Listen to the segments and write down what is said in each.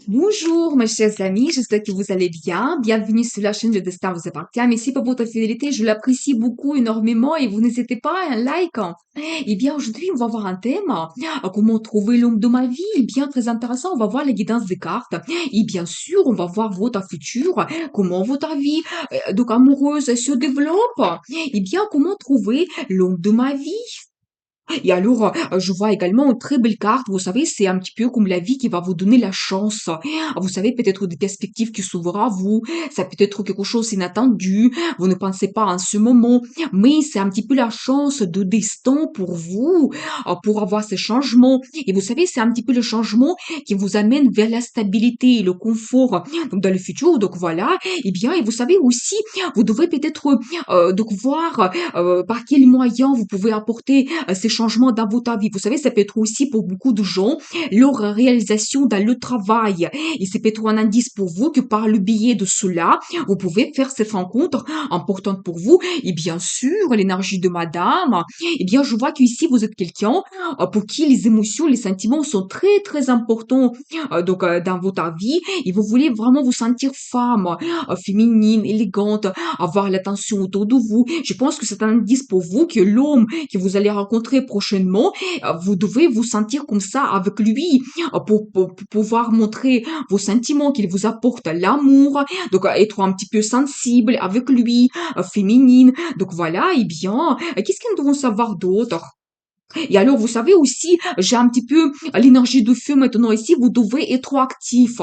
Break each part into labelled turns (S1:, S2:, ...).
S1: Bonjour, mes chers amis, j'espère que vous allez bien. Bienvenue sur la chaîne Le Destin vous appartient. Merci pour votre fidélité, je l'apprécie beaucoup, énormément et vous n'hésitez pas à un like. Eh bien, aujourd'hui, on va voir un thème. Comment trouver l'homme de ma vie? Eh bien, très intéressant. On va voir les guidances des cartes. Et bien sûr, on va voir votre futur. Comment votre vie, donc amoureuse se développe. Eh bien, comment trouver l'homme de ma vie? Et alors, je vois également une très belle carte. Vous savez, c'est un petit peu comme la vie qui va vous donner la chance. Vous savez, peut-être des perspectives qui s'ouvrent à vous. Ça peut être quelque chose d'inattendu. Vous ne pensez pas en ce moment. Mais c'est un petit peu la chance de destin pour vous, pour avoir ces changements. Et vous savez, c'est un petit peu le changement qui vous amène vers la stabilité et le confort donc dans le futur. Donc voilà. Eh bien, et vous savez aussi, vous devrez peut-être donc voir par quels moyens vous pouvez apporter ces changements dans votre vie. Vous savez, ça peut être aussi pour beaucoup de gens leur réalisation dans le travail. Et c'est peut-être un indice pour vous que par le biais de cela, vous pouvez faire cette rencontre importante pour vous. Et bien sûr, l'énergie de madame, eh bien, je vois qu'ici, vous êtes quelqu'un pour qui les émotions, les sentiments sont très, très importants dans votre vie. Et vous voulez vraiment vous sentir femme, féminine, élégante, avoir l'attention autour de vous. Je pense que c'est un indice pour vous que l'homme que vous allez rencontrer prochainement, vous devez vous sentir comme ça avec lui pour pouvoir montrer vos sentiments, qu'il vous apporte l'amour, donc être un petit peu sensible avec lui, féminine. Donc voilà, et bien, qu'est-ce que nous devons savoir d'autre? Et alors, vous savez aussi, j'ai un petit peu l'énergie de feu maintenant ici, vous devez être actif.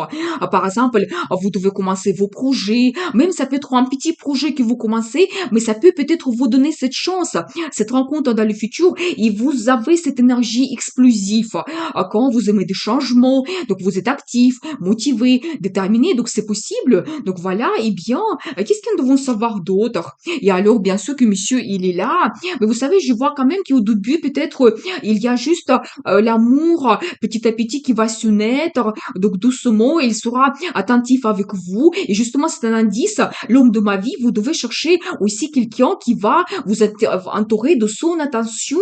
S1: Par exemple, vous devez commencer vos projets, même ça peut être un petit projet que vous commencez, mais ça peut peut-être vous donner cette chance, cette rencontre dans le futur, et vous avez cette énergie explosive. Quand vous aimez des changements, donc vous êtes actif, motivé, déterminé, donc c'est possible. Donc voilà, et bien, qu'est-ce que nous devons savoir d'autre? Et alors, bien sûr que monsieur, il est là, mais vous savez, je vois quand même qu'au début, peut-être, il y a juste l'amour petit à petit qui va se naître. Donc doucement, il sera attentif avec vous. Et justement, c'est un indice. L'homme de ma vie, vous devez chercher aussi quelqu'un qui va vous entourer de son attention.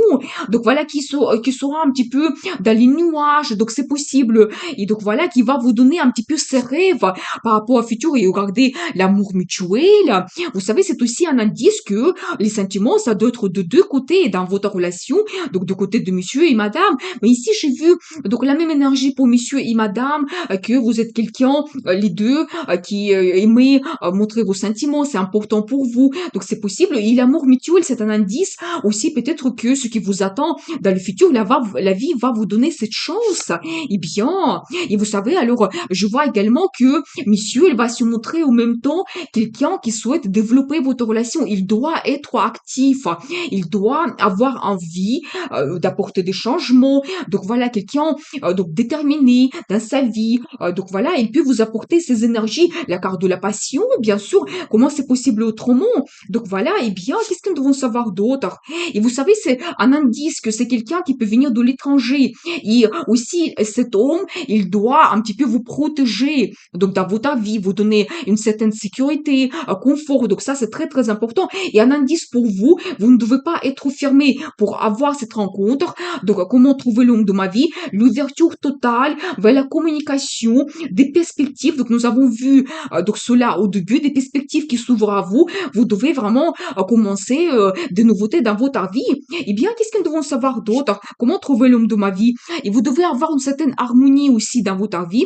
S1: Donc voilà, qui sera un petit peu dans les nuages. Donc c'est possible. Et donc voilà, qui va vous donner un petit peu ses rêves par rapport au futur et regarder l'amour mutuel. Vous savez, c'est aussi un indice que les sentiments, ça doit être de deux côtés dans votre relation, donc de côté de monsieur et madame. Mais ici, j'ai vu donc la même énergie pour monsieur et madame, que vous êtes quelqu'un, les deux, qui aimez montrer vos sentiments, c'est important pour vous. Donc c'est possible. Et l'amour mutuel, c'est un indice aussi peut-être que ce qui vous attend dans le futur, la vie va vous donner cette chance. Eh bien, et vous savez, alors, je vois également que monsieur, il va se montrer en même temps quelqu'un qui souhaite développer votre relation. Il doit être actif, il doit avoir envie d'apporter des changements. Donc voilà, quelqu'un donc déterminé dans sa vie. Donc voilà, il peut vous apporter ses énergies, la carte de la passion, bien sûr. Comment c'est possible autrement? Donc voilà, et bien, qu'est-ce que nous devons savoir d'autre? Et vous savez, c'est un indice que c'est quelqu'un qui peut venir de l'étranger. Et aussi, cet homme, il doit un petit peu vous protéger. Donc dans votre vie, vous donner une certaine sécurité, confort. Donc ça, c'est très, très important. Et un indice pour vous, vous ne devez pas être fermé pour avoir cette rencontre. Donc, comment trouver l'homme de ma vie? L'ouverture totale vers la communication, des perspectives. Donc, nous avons vu donc cela au début, des perspectives qui s'ouvrent à vous. Vous devez vraiment commencer des nouveautés dans votre vie. Eh bien, qu'est-ce que nous devons savoir d'autre? Comment trouver l'homme de ma vie? Et vous devez avoir une certaine harmonie aussi dans votre vie.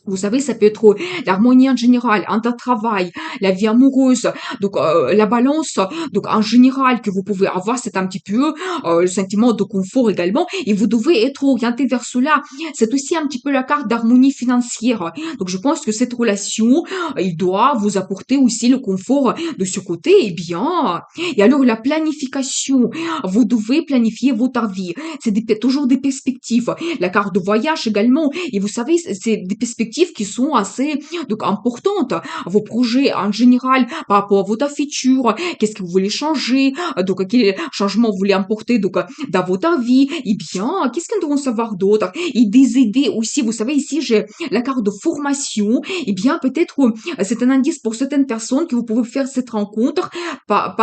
S1: Vous savez, ça peut être l'harmonie en général, entre travail, la vie amoureuse, donc la balance, donc en général que vous pouvez avoir, c'est un petit peu le sentiment de confort également, et vous devez être orienté vers cela. C'est aussi un petit peu la carte d'harmonie financière. Donc je pense que cette relation, il doit vous apporter aussi le confort de ce côté, et bien. Et alors la planification, vous devez planifier votre vie. C'est toujours des perspectives. La carte de voyage également, et vous savez, c'est des perspectives qui sont assez donc importantes. Vos projets en général par rapport à votre futur, qu'est-ce que vous voulez changer, donc quel changement vous voulez apporter donc dans votre vie. Eh bien, qu'est-ce que nous devons savoir d'autre? Et des idées aussi. Vous savez, ici j'ai la carte de formation. Eh bien, peut-être c'est un indice pour certaines personnes que vous pouvez faire cette rencontre par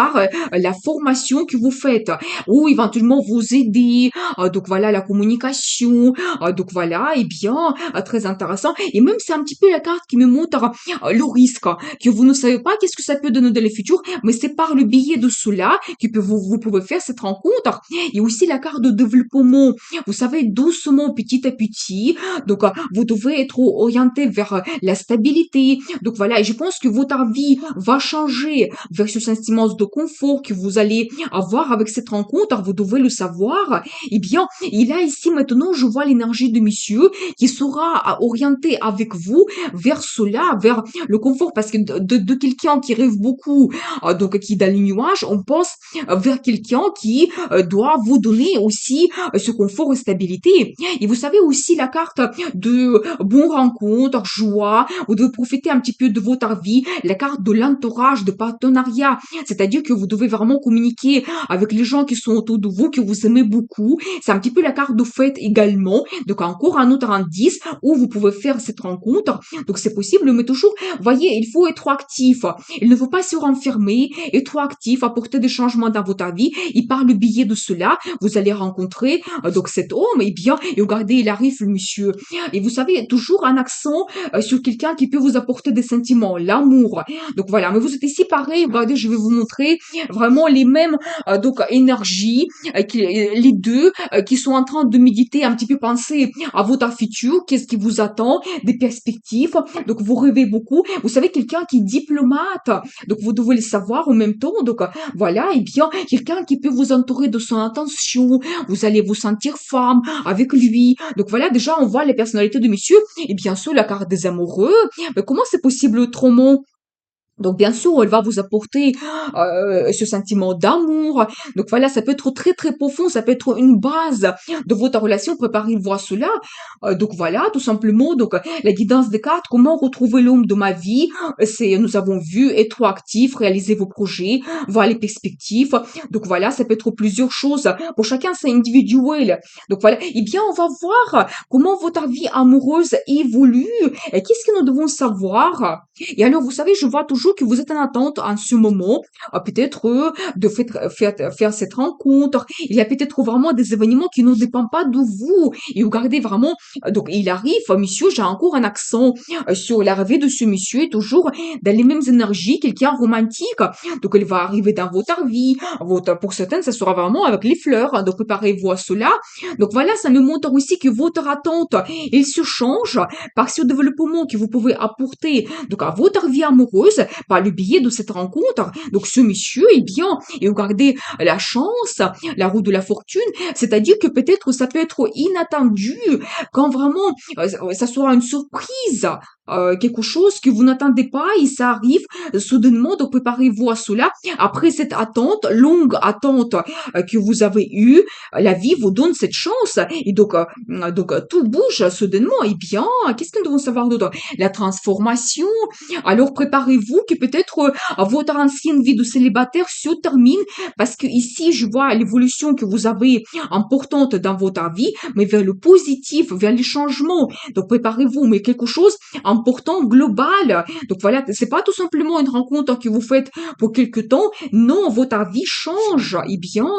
S1: la formation que vous faites, ou éventuellement vous aider. Donc voilà, la communication. Donc voilà, eh bien, très intéressant. Et même, c'est un petit peu la carte qui me montre le risque, que vous ne savez pas qu'est-ce que ça peut donner dans le futur, mais c'est par le biais de cela que vous pouvez faire cette rencontre. Et aussi la carte de développement. Vous savez, doucement, petit à petit. Donc, vous devez être orienté vers la stabilité. Donc voilà, et je pense que votre vie va changer vers ce sentiment de confort que vous allez avoir avec cette rencontre. Vous devez le savoir. Eh bien, il a ici maintenant, je vois l'énergie de monsieur qui sera orienté avec vous vers cela, vers le confort, parce que de quelqu'un qui rêve beaucoup, donc qui est dans les nuages, on pense vers quelqu'un qui doit vous donner aussi ce confort et stabilité. Et vous savez aussi la carte de bonnes rencontres, joie, vous devez profiter un petit peu de votre vie, la carte de l'entourage, de partenariat, c'est-à-dire que vous devez vraiment communiquer avec les gens qui sont autour de vous, que vous aimez beaucoup. C'est un petit peu la carte de fête également. Donc encore un autre indice où vous pouvez faire cette rencontre. Donc c'est possible, mais toujours, voyez, il faut être actif. Il ne faut pas se renfermer, être actif, apporter des changements dans votre vie. Et par le biais de cela, vous allez rencontrer donc cet homme, et bien, et regardez, il arrive, le monsieur. Et vous savez, toujours un accent sur quelqu'un qui peut vous apporter des sentiments, l'amour. Donc voilà, mais vous êtes ici pareil, regardez, je vais vous montrer vraiment les mêmes donc énergies, les deux qui sont en train de méditer, un petit peu penser à votre futur, qu'est-ce qui vous attend, des perspectives. Donc vous rêvez beaucoup. Vous savez, quelqu'un qui est diplomate, donc vous devez le savoir en même temps. Donc voilà, et bien, quelqu'un qui peut vous entourer de son attention, vous allez vous sentir femme avec lui. Donc voilà, déjà, on voit les personnalités de monsieur, et bien sûr, la carte des amoureux. Mais comment c'est possible autrement? Donc bien sûr, elle va vous apporter ce sentiment d'amour. Donc voilà, ça peut être très très profond, ça peut être une base de votre relation. Préparez-vous à cela. Donc voilà, tout simplement. Donc la guidance des cartes, comment retrouver l'homme de ma vie. C'est, nous avons vu, être actif, réaliser vos projets, voir les perspectives. Donc voilà, ça peut être plusieurs choses. Pour chacun, c'est individuel. Donc voilà. Eh bien, on va voir comment votre vie amoureuse évolue. Et qu'est-ce que nous devons savoir? Et alors, vous savez, je vois toujours que vous êtes en attente en ce moment, peut-être de faire cette rencontre. Il y a peut-être vraiment des événements qui ne dépendent pas de vous. Et vous regardez vraiment, donc il arrive, monsieur, j'ai encore un accent sur l'arrivée de ce monsieur, toujours dans les mêmes énergies, quelqu'un romantique. Donc il va arriver dans votre vie. Pour certaines, ça sera vraiment avec les fleurs. Donc préparez-vous à cela. Donc voilà, ça me montre aussi que votre attente, elle se change par ce développement que vous pouvez apporter donc à votre vie amoureuse par le biais de cette rencontre. Donc ce monsieur, eh bien, et regardez la chance, la roue de la fortune, c'est-à-dire que peut-être ça peut être inattendu quand vraiment ça sera une surprise. Quelque chose que vous n'attendez pas et ça arrive soudainement, donc préparez-vous à cela. Après cette attente, longue attente que vous avez eue, la vie vous donne cette chance et donc tout bouge soudainement. Eh bien, qu'est-ce que nous devons savoir d'autre? La transformation. Alors préparez-vous que peut-être votre ancienne vie de célibataire se termine parce que ici je vois l'évolution que vous avez importante dans votre vie, mais vers le positif, vers les changements. Donc préparez-vous, mais quelque chose important, global. Donc voilà, c'est pas tout simplement une rencontre que vous faites pour quelque temps. Non, votre vie change. Eh bien,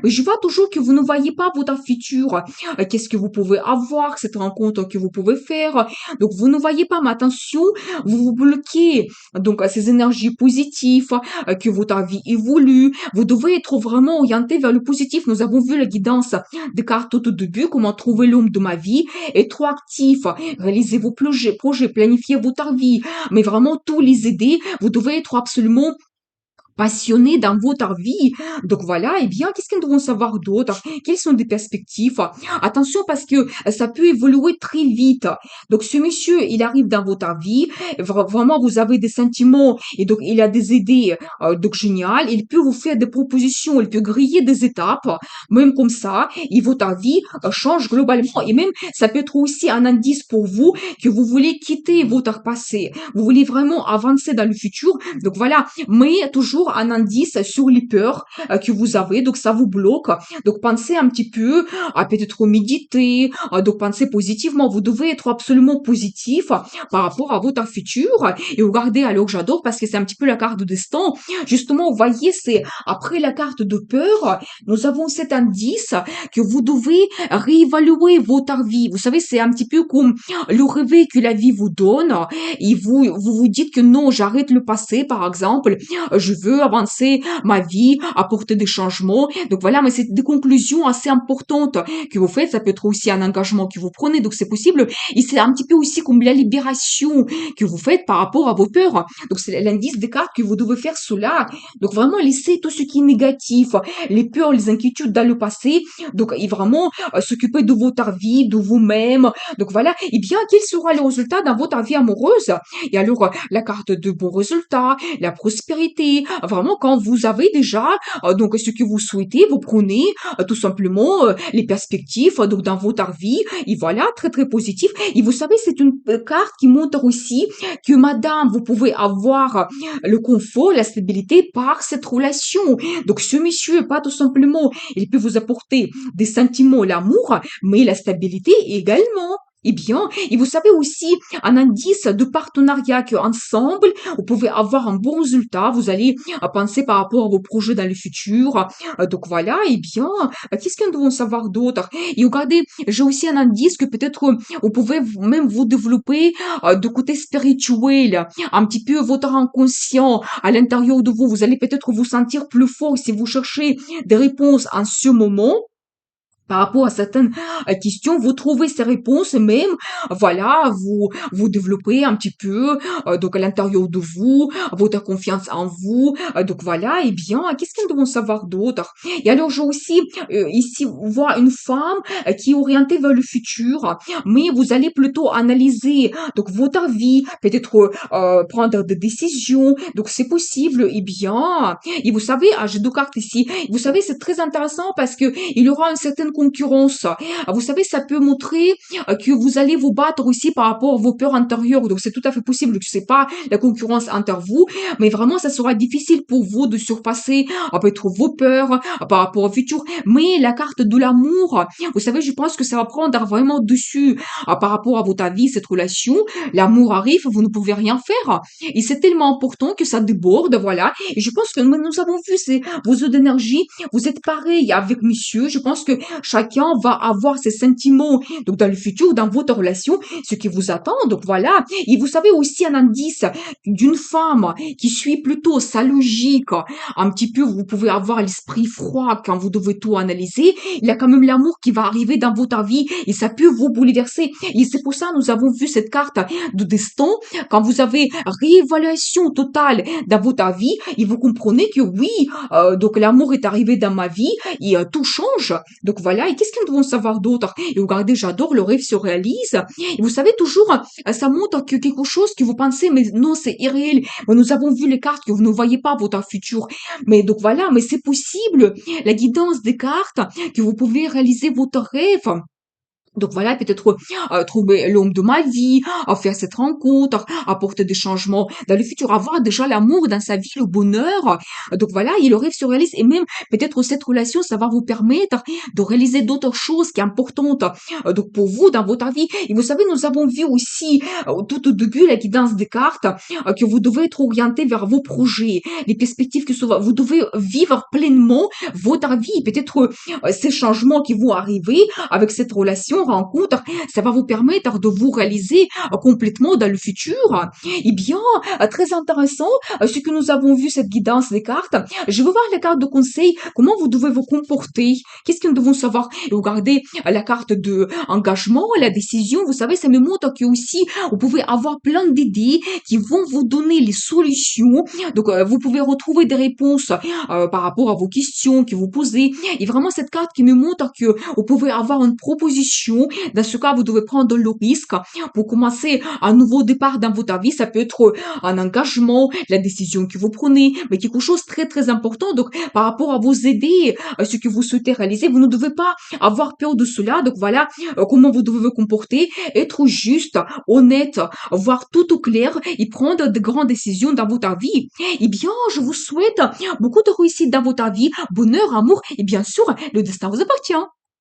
S1: mais je vois toujours que vous ne voyez pas votre futur. Qu'est-ce que vous pouvez avoir, cette rencontre que vous pouvez faire. Donc vous ne voyez pas, mais attention, vous vous bloquez donc à ces énergies positives, que votre vie évolue. Vous devez être vraiment orienté vers le positif. Nous avons vu la guidance des cartes au tout début, comment trouver l'homme de ma vie, être actif, réaliser vos projets, planifier votre vie, mais vraiment tous les aider. Vous devez être absolument passionné dans votre vie. Donc voilà, eh bien, qu'est-ce que nous devons savoir d'autre? Quelles sont des perspectives? Attention parce que ça peut évoluer très vite. Donc ce monsieur, il arrive dans votre vie, vraiment vous avez des sentiments et donc il a des idées donc géniales, il peut vous faire des propositions, il peut griller des étapes, même comme ça, et votre vie change globalement et même ça peut être aussi un indice pour vous que vous voulez quitter votre passé, vous voulez vraiment avancer dans le futur. Donc voilà, mais toujours toujours un indice sur les peurs que vous avez, donc ça vous bloque. Donc pensez un petit peu à peut-être méditer, donc pensez positivement. Vous devez être absolument positif par rapport à votre futur. Et regardez, alors j'adore parce que c'est un petit peu la carte de destin. Justement, vous voyez, c'est après la carte de peur, nous avons cet indice que vous devez réévaluer votre vie. Vous savez, c'est un petit peu comme le réveil que la vie vous donne et vous dites que non, j'arrête le passé, par exemple, je veux avancer ma vie, apporter des changements. Donc voilà, mais c'est des conclusions assez importantes que vous faites. Ça peut être aussi un engagement que vous prenez, donc c'est possible. Et c'est un petit peu aussi comme la libération que vous faites par rapport à vos peurs. Donc c'est l'indice des cartes que vous devez faire cela. Donc vraiment, laissez tout ce qui est négatif, les peurs, les inquiétudes dans le passé. Donc et vraiment s'occuper de votre vie, de vous-même. Donc voilà. Et bien, quel sera le résultat dans votre vie amoureuse? Et alors, la carte de bons résultats, la prospérité. Vraiment, quand vous avez déjà donc ce que vous souhaitez, vous prenez tout simplement les perspectives donc dans votre vie. Et voilà, très très positif. Et vous savez, c'est une carte qui montre aussi que madame, vous pouvez avoir le confort, la stabilité par cette relation. Donc ce monsieur, pas tout simplement, il peut vous apporter des sentiments, l'amour, mais la stabilité également. Eh bien, et vous savez aussi un indice de partenariat que ensemble, vous pouvez avoir un bon résultat. Vous allez penser par rapport à vos projets dans le futur. Donc voilà, eh bien, qu'est-ce que nous devons savoir d'autre? Et regardez, j'ai aussi un indice que peut-être vous pouvez même vous développer de côté spirituel, un petit peu votre inconscient à l'intérieur de vous. Vous allez peut-être vous sentir plus fort si vous cherchez des réponses en ce moment par rapport à certaines questions, vous trouvez ces réponses et même, voilà, vous développez un petit peu, donc à l'intérieur de vous, votre confiance en vous, donc voilà, et bien, qu'est-ce que nous devons savoir d'autre? Et alors, j'ai aussi ici voir une femme qui est orientée vers le futur, mais vous allez plutôt analyser donc votre vie, peut-être prendre des décisions, donc c'est possible, et bien, et vous savez, j'ai deux cartes ici, vous savez, c'est très intéressant parce que il y aura une certaine concurrence. Vous savez, ça peut montrer que vous allez vous battre aussi par rapport à vos peurs intérieures. Donc, c'est tout à fait possible que c'est pas la concurrence entre vous, mais vraiment, ça sera difficile pour vous de surpasser peut-être vos peurs par rapport au futur. Mais la carte de l'amour, vous savez, je pense que ça va prendre vraiment dessus par rapport à votre vie, cette relation. L'amour arrive, vous ne pouvez rien faire. Et c'est tellement important que ça déborde, voilà. Et je pense que nous avons vu vos œufs d'énergie, vous êtes pareil avec monsieur. Je pense que chacun va avoir ses sentiments. Donc, dans le futur, dans votre relation, ce qui vous attend. Donc, voilà. Et vous savez aussi un indice d'une femme qui suit plutôt sa logique. Un petit peu, vous pouvez avoir l'esprit froid quand vous devez tout analyser. Il y a quand même l'amour qui va arriver dans votre vie et ça peut vous bouleverser. Et c'est pour ça, nous avons vu cette carte de destin. Quand vous avez réévaluation totale dans votre vie et vous comprenez que oui, donc l'amour est arrivé dans ma vie et tout change. Donc voilà, et qu'est-ce que nous devons savoir d'autre? Et regardez, j'adore, le rêve se réalise. Et vous savez, toujours, ça montre que quelque chose que vous pensez, mais non, c'est irréel. Mais nous avons vu les cartes que vous ne voyez pas votre futur. Mais donc voilà, mais c'est possible. La guidance des cartes, que vous pouvez réaliser votre rêve. Donc voilà, peut-être trouver l'homme de ma vie, faire cette rencontre, apporter des changements dans le futur, avoir déjà l'amour dans sa vie, le bonheur. Donc voilà, et le rêve se réalise et même peut-être cette relation, ça va vous permettre de réaliser d'autres choses qui sont importantes donc pour vous dans votre vie. Et vous savez, nous avons vu aussi tout au début la guidance des cartes que vous devez être orienté vers vos projets, les perspectives que vous devez vivre pleinement votre vie. Peut-être ces changements qui vont arriver avec cette relation, rencontre, ça va vous permettre de vous réaliser complètement dans le futur. Eh bien, très intéressant, ce que nous avons vu, cette guidance des cartes. Je veux voir les cartes de conseil, comment vous devez vous comporter, qu'est-ce que nous devons savoir. Et regardez la carte de engagement, la décision, vous savez, ça me montre que aussi, vous pouvez avoir plein d'idées qui vont vous donner les solutions. Donc, vous pouvez retrouver des réponses par rapport à vos questions que vous posez. Et vraiment, cette carte qui me montre que vous pouvez avoir une proposition décision. Dans ce cas, vous devez prendre le risque pour commencer un nouveau départ dans votre vie. Ça peut être un engagement, la décision que vous prenez, mais quelque chose de très, très important. Donc, par rapport à vos idées, ce que vous souhaitez réaliser, vous ne devez pas avoir peur de cela. Donc, voilà comment vous devez vous comporter, être juste, honnête, voir tout au clair et prendre de grandes décisions dans votre vie. Eh bien, je vous souhaite beaucoup de réussite dans votre vie, bonheur, amour et bien sûr, le destin vous appartient.